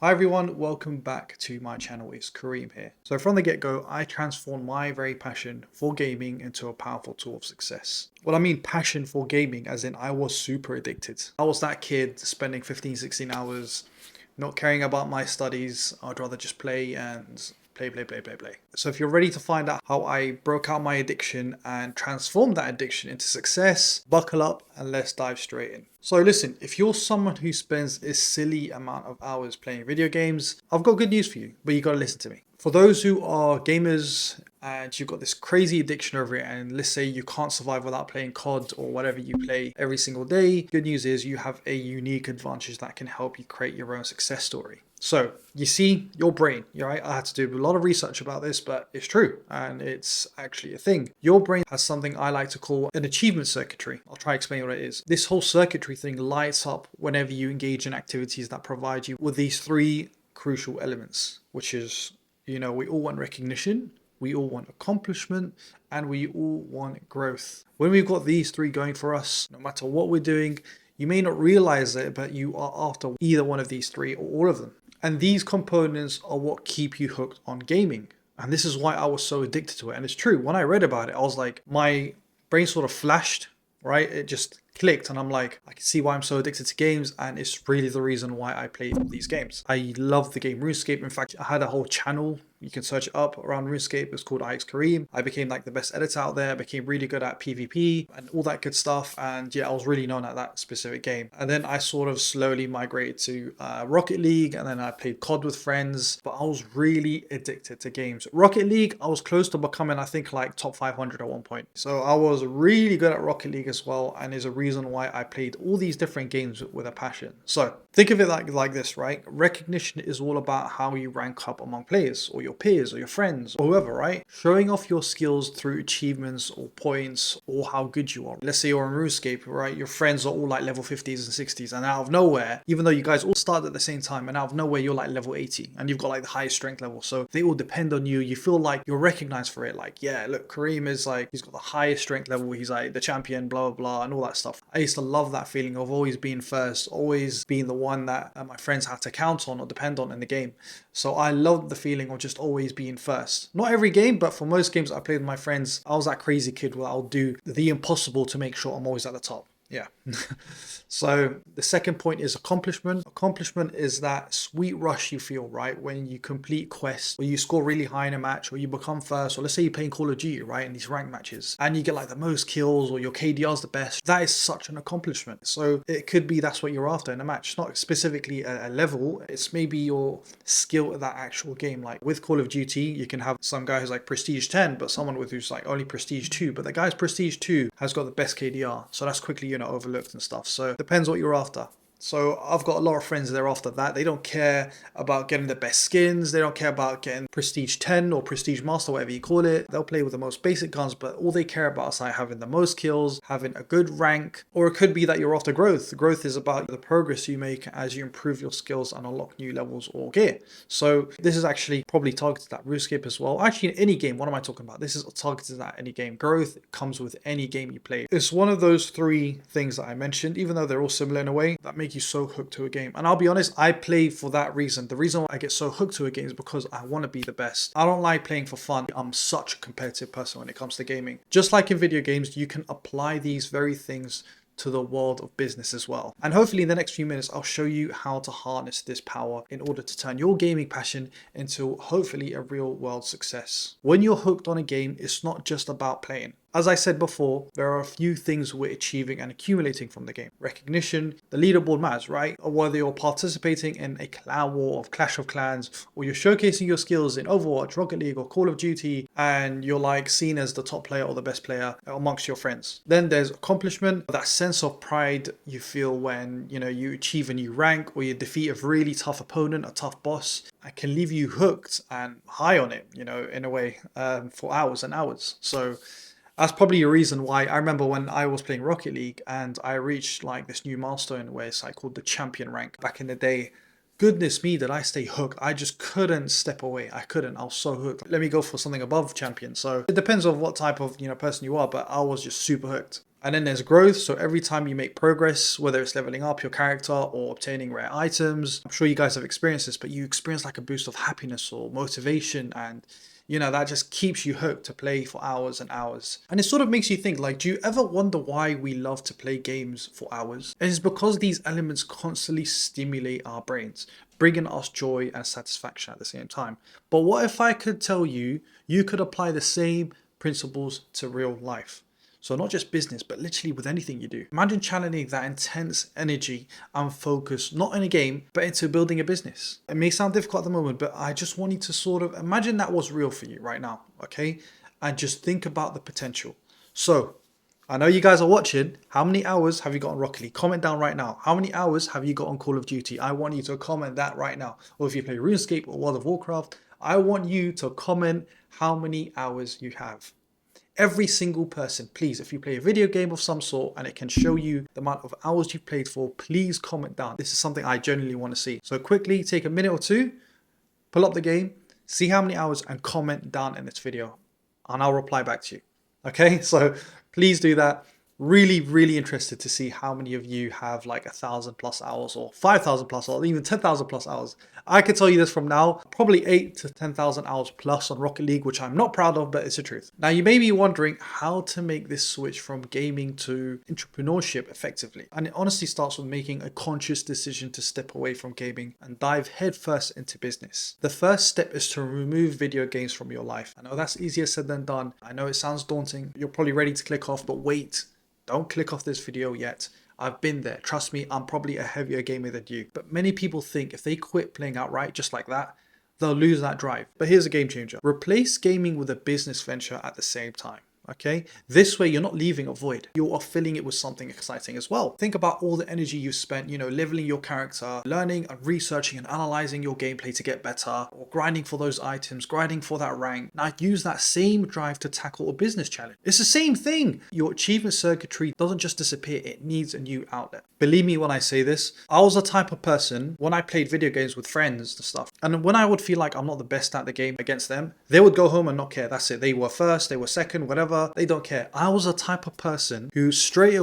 Hi everyone, welcome back to my channel. It's Kareem here. So from the get-go, I transformed my very passion for gaming into a powerful tool of success. Well, I mean passion for gaming as in I was super addicted. I was that kid spending 15, 16 hours not caring about my studies. I'd rather just play and play. So if you're ready to find out how I broke out my addiction and transformed that addiction into success, buckle up and let's dive straight in. So listen, if you're someone who spends a silly amount of hours playing video games, I've got good news for you, but you gotta listen to me. For those who are gamers and you've got this crazy addiction over it, and let's say you can't survive without playing COD or whatever you play every single day, good news is you have a unique advantage that can help you create your own success story. So you see, your brain, right? I had to do a lot of research about this, but it's true and it's actually a thing. Your brain has something I like to call an achievement circuitry. I'll try to explain what it is. This whole circuitry thing lights up whenever you engage in activities that provide you with these three crucial elements, which is, we all want recognition, we all want accomplishment, and we all want growth. When we've got these three going for us, no matter what we're doing, you may not realize it, but you are after either one of these three or all of them. And these components are what keep you hooked on gaming. And this is why I was so addicted to it. And it's true, when I read about it, I was like, my brain sort of flashed, right? It just clicked and I'm like, I can see why I'm so addicted to games, and it's really the reason why I play all these games. I love the game RuneScape. In fact, I had a whole channel, you can search it up, around RuneScape. It's called Kareem. I became like the best editor out there, became really good at PvP and all that good stuff, and yeah, I was really known at that specific game. And then I sort of slowly migrated to Rocket League, and then I played COD with friends, but I was really addicted to games. Rocket League, I was close to becoming, I think, like top 500 at one point. So I was really good at Rocket League as well, and is a reason why I played all these different games with a passion. So think of it like this, right? Recognition is all about how you rank up among players or your peers or your friends or whoever, right? Showing off your skills through achievements or points or how good you are. Let's say you're on RuneScape, right? Your friends are all like level 50s and 60s, and out of nowhere, even though you guys all started at the same time, and out of nowhere you're like level 80 and you've got like the highest strength level. So they all depend on you. You feel like you're recognized for it. Like, yeah, look, Kareem is like, he's got the highest strength level. He's like the champion, blah, blah, blah, and all that stuff. I used to love that feeling of always being first, always being the one that my friends had to count on or depend on in the game. So I loved the feeling of just always being first. Not every game, but for most games I played with my friends, I was that crazy kid where I'll do the impossible to make sure I'm always at the top. Yeah. So the second point is accomplishment. Accomplishment is that sweet rush you feel, right? When you complete quests or you score really high in a match or you become first, or let's say you're playing Call of Duty, right? In these ranked matches and you get like the most kills or your KDR is the best. That is such an accomplishment. So it could be that's what you're after in a match. It's not specifically a level. It's maybe your skill at that actual game. Like with Call of Duty, you can have some guy who's like prestige 10, but someone who's like only prestige 2, but the guy's prestige 2 has got the best KDR. So that's quickly, overlooked and stuff. So depends what you're after. So I've got a lot of friends that are after that. They don't care about getting the best skins. They don't care about getting prestige 10 or prestige master, whatever you call it. They'll play with the most basic guns, but all they care about is like having the most kills, having a good rank, or it could be that you're after growth. Growth is about the progress you make as you improve your skills and unlock new levels or gear. So this is actually probably targeted at RuneScape as well. Actually, in any game, what am I talking about? This is targeted at any game. Growth comes with any game you play. It's one of those three things that I mentioned, even though they're all similar in a way, that make you so hooked to a game. And I'll be honest, I play for that reason. The reason why I get so hooked to a game is because I want to be the best. I don't like playing for fun. I'm such a competitive person when it comes to gaming. Just like in video games, you can apply these very things to the world of business as well. And hopefully in the next few minutes, I'll show you how to harness this power in order to turn your gaming passion into hopefully a real world success. When you're hooked on a game, it's not just about playing. As I said before, there are a few things we're achieving and accumulating from the game. Recognition, the leaderboard matters, right? Or whether you're participating in a clan war of Clash of Clans, or you're showcasing your skills in Overwatch, Rocket League, or Call of Duty, and you're like seen as the top player or the best player amongst your friends. Then there's accomplishment, that sense of pride you feel when, you achieve a new rank or you defeat a really tough opponent, a tough boss. It can leave you hooked and high on it, in a way, for hours and hours. So that's probably a reason why I remember when I was playing Rocket League and I reached like this new milestone where it's like called the champion rank back in the day. Goodness me, did I stay hooked. I just couldn't step away. I was so hooked. Let me go for something above champion. So it depends on what type of person you are, but I was just super hooked. And then there's growth. So every time you make progress, whether it's leveling up your character or obtaining rare items, I'm sure you guys have experienced this, but you experience like a boost of happiness or motivation, and that just keeps you hooked to play for hours and hours. And it sort of makes you think, like, do you ever wonder why we love to play games for hours? And it's because these elements constantly stimulate our brains, bringing us joy and satisfaction at the same time. But what if I could tell you, you could apply the same principles to real life? So not just business, but literally with anything you do. Imagine channeling that intense energy and focus, not in a game, but into building a business. It may sound difficult at the moment, but I just want you to sort of imagine that was real for you right now, okay? And just think about the potential. So I know you guys are watching. How many hours have you got on Rocket League? Comment down right now. How many hours have you got on Call of Duty? I want you to comment that right now. Or if you play RuneScape or World of Warcraft, I want you to comment how many hours you have. Every single person, please, if you play a video game of some sort and it can show you the amount of hours you've played for, please comment down. This is something I genuinely want to see. So quickly take a minute or two, pull up the game, see how many hours, and comment down in this video, and I'll reply back to you. Okay, so please do that. Really, really interested to see how many of you have like 1,000+ hours or 5,000+ or even 10,000+ hours. I can tell you this from now, probably 8 to 10,000 hours plus on Rocket League, which I'm not proud of, but it's the truth. Now you may be wondering how to make this switch from gaming to entrepreneurship effectively. And it honestly starts with making a conscious decision to step away from gaming and dive headfirst into business. The first step is to remove video games from your life. I know that's easier said than done. I know it sounds daunting. You're probably ready to click off, but wait. Don't click off this video yet. I've been there. Trust me, I'm probably a heavier gamer than you. But many people think if they quit playing outright just like that, they'll lose that drive. But here's a game changer. Replace gaming with a business venture at the same time. Okay, this way you're not leaving a void, you're filling it with something exciting as well. Think about all the energy you've spent, leveling your character, learning and researching and analyzing your gameplay to get better, or grinding for those items, grinding for that rank. Now use that same drive to tackle a business challenge. It's the same thing. Your achievement circuitry doesn't just disappear, it needs a new outlet. Believe me when I say this, I was the type of person when I played video games with friends and stuff, and when I would feel like I'm not the best at the game against them, they would go home and not care. That's it. They were first, they were second, whatever. They don't care. I was a type of person who straight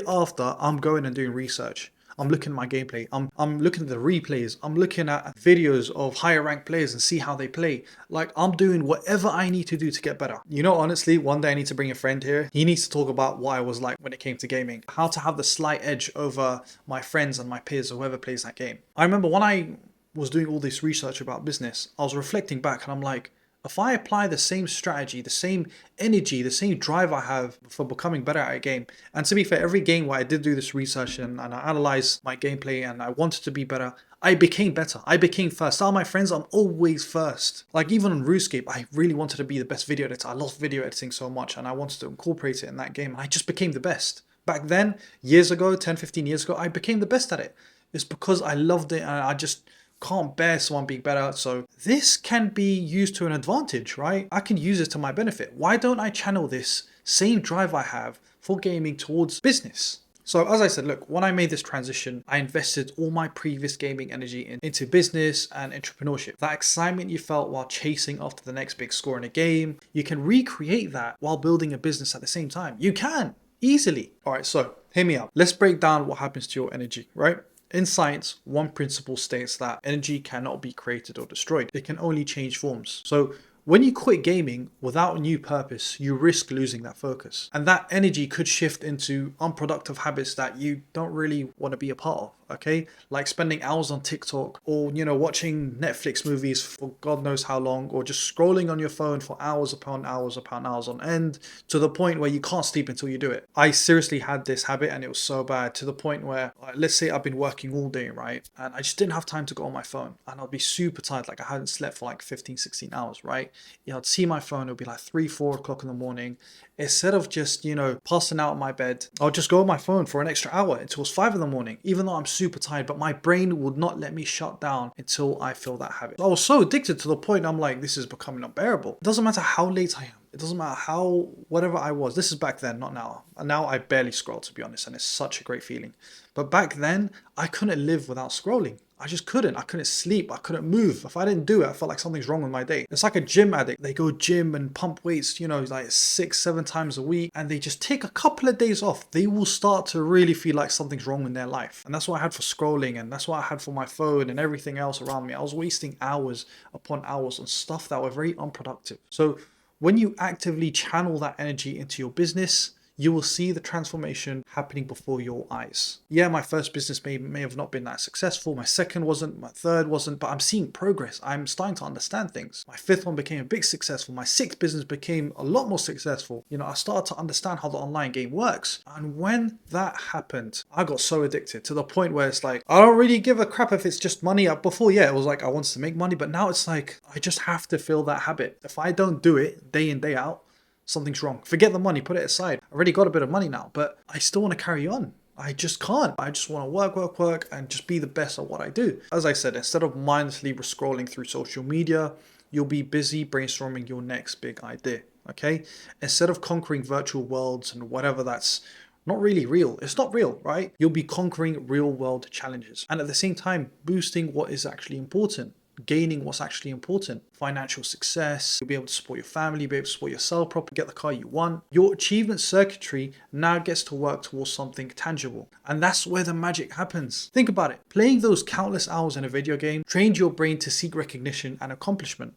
after, I'm going and doing research. I'm looking at my gameplay. I'm looking at the replays. I'm looking at videos of higher ranked players and see how they play. Like, I'm doing whatever I need to do to get better. Honestly, one day I need to bring a friend here. He needs to talk about what I was like when it came to gaming. How to have the slight edge over my friends and my peers or whoever plays that game. I remember when I was doing all this research about business, I was reflecting back and I'm like, if I apply the same strategy, the same energy, the same drive I have for becoming better at a game, and to be fair, every game where I did do this research and I analyzed my gameplay and I wanted to be better, I became better. I became first. All my friends, I'm always first. Like even on RuneScape, I really wanted to be the best video editor. I love video editing so much and I wanted to incorporate it in that game. And I just became the best. Back then, years ago, 10, 15 years ago, I became the best at it. It's because I loved it and I just can't bear someone being better. So this can be used to an advantage, right? I can use it to my benefit. Why don't I channel this same drive I have for gaming towards business? So as I said, look, when I made this transition, I invested all my previous gaming energy into business and entrepreneurship. That excitement you felt while chasing after the next big score in a game, you can recreate that while building a business at the same time. You can, easily. All right, so hear me out. Let's break down what happens to your energy, right? In science, one principle states that energy cannot be created or destroyed. It can only change forms. So when you quit gaming without a new purpose, you risk losing that focus. And that energy could shift into unproductive habits that you don't really want to be a part of, okay? Like spending hours on TikTok or, watching Netflix movies for God knows how long, or just scrolling on your phone for hours upon hours on end, to the point where you can't sleep until you do it. I seriously had this habit and it was so bad to the point where, let's say I've been working all day, right? And I just didn't have time to go on my phone and I'll be super tired. Like I hadn't slept for like 15, 16 hours, right? I'd see my phone, it would be like 3, 4 o'clock in the morning. Instead of just, passing out in my bed, I'll just go on my phone for an extra hour until it's 5 in the morning, even though I'm super tired, but my brain would not let me shut down until I feel that habit. I was so addicted to the point I'm like, this is becoming unbearable. It doesn't matter how late I am. It doesn't matter how, whatever I was. This is back then, not now. And now I barely scroll, to be honest, and it's such a great feeling. But back then, I couldn't live without scrolling. I just couldn't. I couldn't sleep. I couldn't move. If I didn't do it, I felt like something's wrong with my day. It's like a gym addict. They go gym and pump weights, like 6, 7 times a week, and they just take a couple of days off. They will start to really feel like something's wrong in their life. And that's what I had for scrolling, and that's what I had for my phone and everything else around me. I was wasting hours upon hours on stuff that were very unproductive. So when you actively channel that energy into your business, you will see the transformation happening before your eyes. Yeah, my first business may have not been that successful. My second wasn't, my third wasn't, but I'm seeing progress. I'm starting to understand things. My fifth one became a big successful. My sixth business became a lot more successful. I started to understand how the online game works. And when that happened, I got so addicted to the point where it's like, I don't really give a crap if it's just money. Before, yeah, it was like I wanted to make money, but now it's like, I just have to feel that habit. If I don't do it day in, day out, something's wrong. Forget the money, put it aside. I already got a bit of money now, but I still want to carry on. I just can't. I just want to work, and just be the best at what I do. As I said, instead of mindlessly scrolling through social media, you'll be busy brainstorming your next big idea, okay? Instead of conquering virtual worlds and whatever that's not really real. It's not real, right? You'll be conquering real world challenges. And at the same time, boosting what is actually important. Gaining what's actually important. Financial success, you'll be able to support your family, be able to support yourself properly, get the car you want. Your achievement circuitry now gets to work towards something tangible. And that's where the magic happens. Think about it. Playing those countless hours in a video game trained your brain to seek recognition and accomplishment.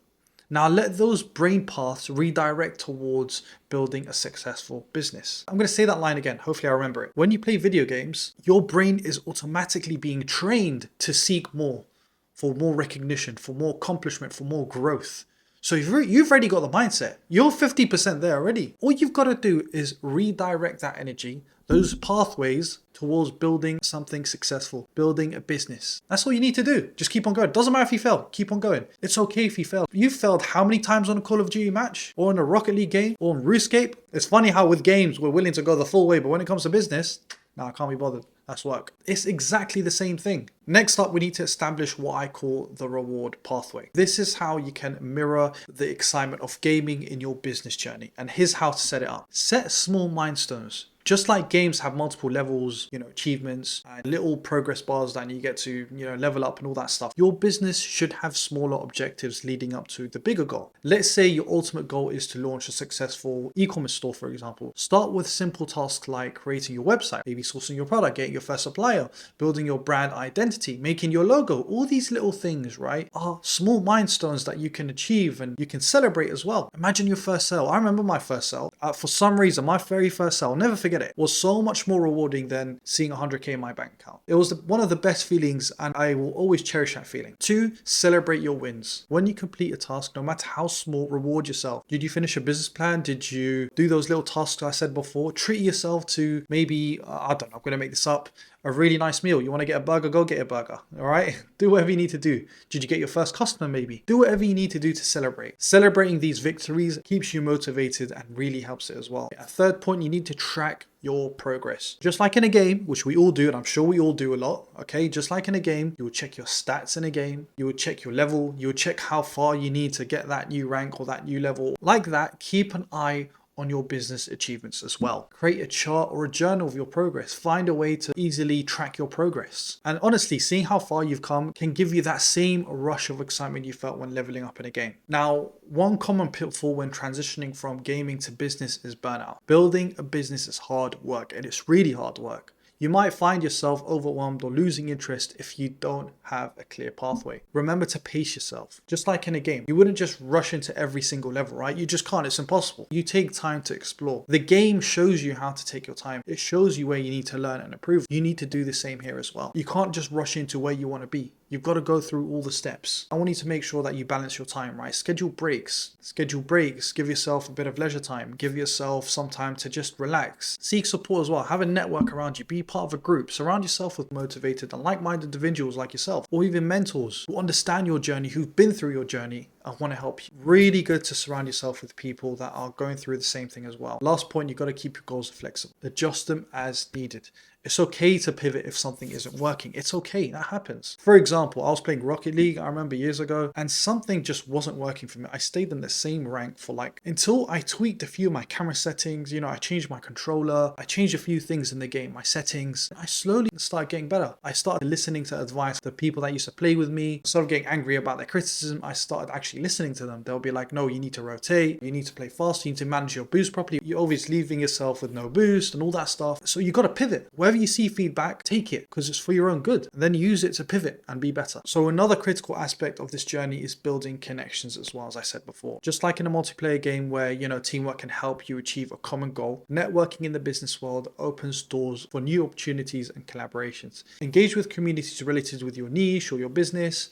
Now let those brain paths redirect towards building a successful business. I'm going to say that line again. Hopefully I remember it. When you play video games, your brain is automatically being trained to seek more. For more recognition, for more accomplishment, for more growth. So you've already got the mindset. You're 50% there already. All you've got to do is redirect that energy, those pathways towards building something successful, building a business. That's all you need to do. Just keep on going. Doesn't matter if you fail, keep on going. It's okay if you fail. You've failed how many times on a Call of Duty match or in a Rocket League game or on RuneScape? It's funny how with games we're willing to go the full way, but when it comes to business, no, I can't be bothered. That's work. It's exactly the same thing. Next up, we need to establish what I call the reward pathway. This is how you can mirror the excitement of gaming in your business journey. And here's how to set it up. Set small milestones. Just like games have multiple levels, achievements and little progress bars that you get to, level up and all that stuff. Your business should have smaller objectives leading up to the bigger goal. Let's say your ultimate goal is to launch a successful e-commerce store, for example. Start with simple tasks like creating your website, maybe sourcing your product, getting your first supplier, building your brand identity, making your logo. All these little things, right, are small milestones that you can achieve and you can celebrate as well. Imagine your first sale. I remember my first sale. For some reason, my very first sale, I'll never forget it, was so much more rewarding than seeing 100k in my bank account. It was one of the best feelings and I will always cherish that feeling. 2, celebrate your wins. When you complete a task, no matter how small, reward yourself. Did you finish a business plan? Did you do those little tasks I said before? Treat yourself to maybe, I don't know, I'm going to make this up, a really nice meal. You want to get a burger, go get a burger. All right? Do whatever you need to do. Did you get your first customer maybe? Do whatever you need to do to celebrate. Celebrating these victories keeps you motivated and really helps it as well. A third point, you need to track your progress. Just like in a game, which we all do, and I'm sure we all do a lot, okay? Just like in a game, you will check your stats in a game, you will check your level, you will check how far you need to get that new rank or that new level. Like that, keep an eye on your business achievements as well. Create a chart or a journal of your progress. Find a way to easily track your progress. And honestly, seeing how far you've come can give you that same rush of excitement you felt when leveling up in a game. Now, one common pitfall when transitioning from gaming to business is burnout. Building a business is hard work, and it's really hard work. You might find yourself overwhelmed or losing interest if you don't have a clear pathway. Remember to pace yourself. Just like in a game, you wouldn't just rush into every single level, right? You just can't. It's impossible. You take time to explore. The game shows you how to take your time. It shows you where you need to learn and improve. You need to do the same here as well. You can't just rush into where you want to be. You've got to go through all the steps. I want you to make sure that you balance your time, right? Schedule breaks. Give yourself a bit of leisure time. Give yourself some time to just relax. Seek support as well. Have a network around you. Be part of a group. Surround yourself with motivated and like-minded individuals like yourself, or even mentors who understand your journey, who've been through your journey I want to help you. Really good to surround yourself with people that are going through the same thing as well. Last point, you've got to keep your goals flexible. Adjust them as needed. It's okay to pivot if something isn't working. It's okay, that happens. For example, I was playing Rocket League, I remember years ago, and something just wasn't working for me. I stayed in the same rank for until I tweaked a few of my camera settings, I changed my controller, I changed a few things in the game, my settings. I slowly started getting better. I started listening to advice, the people that used to play with me. Instead of getting angry about their criticism, I started actually listening to them. They'll be like, no, you need to rotate, you need to play fast, you need to manage your boost properly. You're always leaving yourself with no boost and all that stuff. So you got to pivot. Wherever you see feedback, take it because it's for your own good. And then use it to pivot and be better. So another critical aspect of this journey is building connections as well, as I said before. Just like in a multiplayer game where, teamwork can help you achieve a common goal, networking in the business world opens doors for new opportunities and collaborations. Engage with communities related with your niche or your business.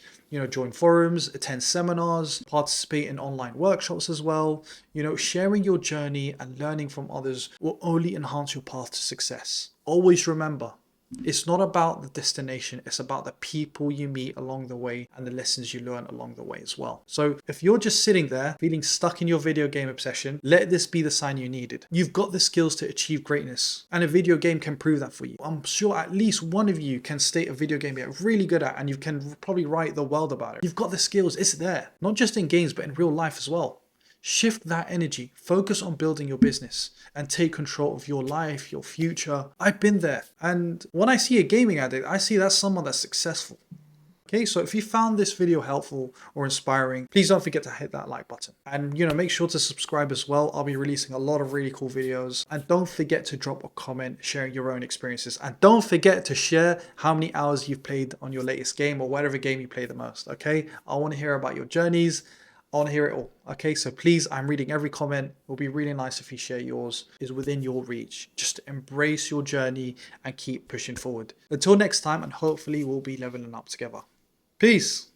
Join forums, attend seminars, participate in online workshops as well. Sharing your journey and learning from others will only enhance your path to success. Always remember, it's not about the destination, it's about the people you meet along the way and the lessons you learn along the way as well. So if you're just sitting there feeling stuck in your video game obsession, let this be the sign you needed. You've got the skills to achieve greatness, and a video game can prove that for you. I'm sure at least one of you can state a video game you're really good at and you can probably write the world about it. You've got the skills, it's there. Not just in games, but in real life as well. Shift that energy, focus on building your business and take control of your life, your future. I've been there. And when I see a gaming addict, I see that's someone that's successful. Okay, so if you found this video helpful or inspiring, please don't forget to hit that like button. And make sure to subscribe as well. I'll be releasing a lot of really cool videos. And don't forget to drop a comment sharing your own experiences. And don't forget to share how many hours you've played on your latest game or whatever game you play the most. Okay, I want to hear about your journeys. I want to hear it all. Okay, so please, I'm reading every comment. It will be really nice if you share yours. Is within your reach. Just embrace your journey and keep pushing forward. Until next time, and hopefully we'll be leveling up together. Peace.